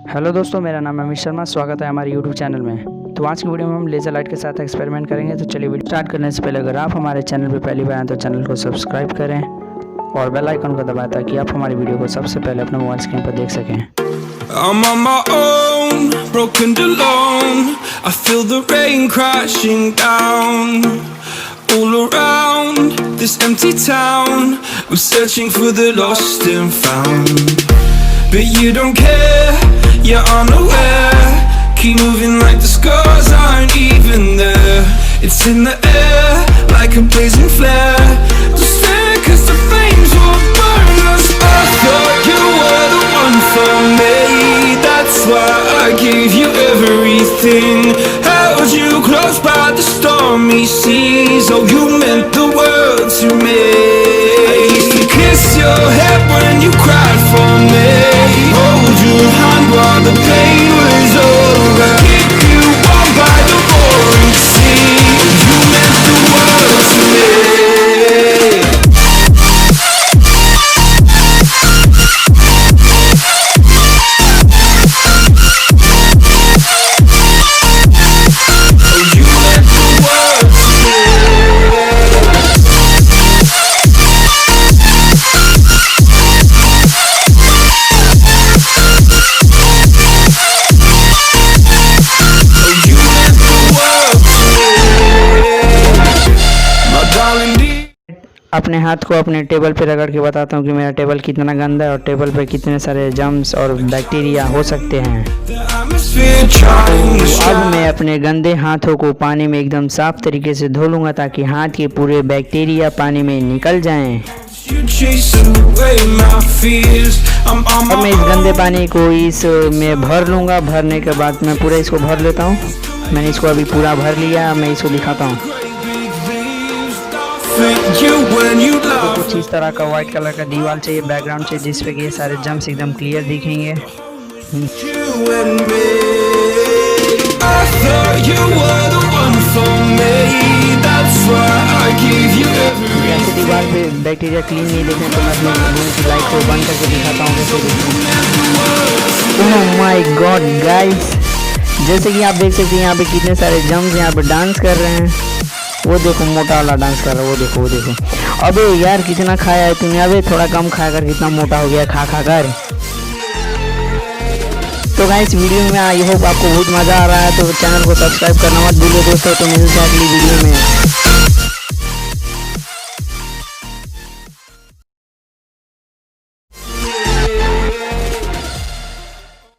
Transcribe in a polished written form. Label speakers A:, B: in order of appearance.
A: Hello दोस्तों, मेरा नाम है अमित शर्मा। स्वागत है हमारे यूट्यूब चैनल में। तो आज की वीडियो में हम लेज़र लाइट के साथ एक्सपेरिमेंट करेंगे। तो चलिए वीडियो स्टार्ट करने से पहले अगर आप हमारे चैनल पर पहली बार आए तो चैनल को सब्सक्राइब करें और बेल आइकन को दबाएं ताकि आप हमारी वीडियो को सबसे पहले अपने मोबाइल स्क्रीन पर देख सकें।
B: I'm on my own, broken and alone. I feel the rain crashing down all around this empty town. I'm searching for the lost and found, but you don't care, you're unaware. Keep moving like the scars aren't even there. It's in the air like a blazing flare. Don't stare 'cause the flames will burn us. I thought you were the one for me. That's why I gave you everything. Held you close by the stormy seas. Oh, you meant the world to me. I used to kiss your head when you cried for me. Hold your hand while the pain was over. Keep you warm by the roaring sea. You meant the world to me.
A: अपने हाथ को अपने table पे रगड़ के बताता हूँ कि मेरा टेबल कितना गंदा है और टेबल पे कितने सारे जर्म्स और बैक्टीरिया हो सकते हैं। तो अब मैं अपने गंदे हाथों को पानी में एकदम साफ तरीके से धो लूँगा ताकि हाथ के पूरे बैक्टीरिया पानी में निकल जाएं। अब मैं इस गंदे पानी को इस में भर लूँगा। भरने के बाद मैं पूरा इसको भर लेता हूँ। मैंने इसको अभी पूरा भर लिया। मैं इसको दिखाता हूँ। तो कुछ इस तरह का व्हाइट कलर का दीवार चाहिए, बैकग्राउंड चाहिए जिस पे कि ये सारे जम्स एकदम क्लियर दिखेंगे। ऐसे दीवार पे बैक्टीरिया क्लीन नहीं दिखने तो मैं अपनी लाइट को बंद करके दिखाता हूँ कैसे दिखते हैं। ओह माय गॉड गाइस, जैसे कि आप देख सकते हैं यहाँ पे कितने सारे जम्स यहाँ पे डांस कर रहे हैं। वो देखो मोटा वाला डांस कर रहा है, वो देखो वो देखो। अबे यार कितना खाया है तूने? अबे थोड़ा कम खा कर कितना मोटा हो गया खा खा कर। तो गाइस वीडियो में आई होप आपको बहुत मज़ा आ रहा है। तो चैनल को सब्सक्राइब करना मत भूलिए दोस्तों। तो मिलते हैं अगली वीडियो में।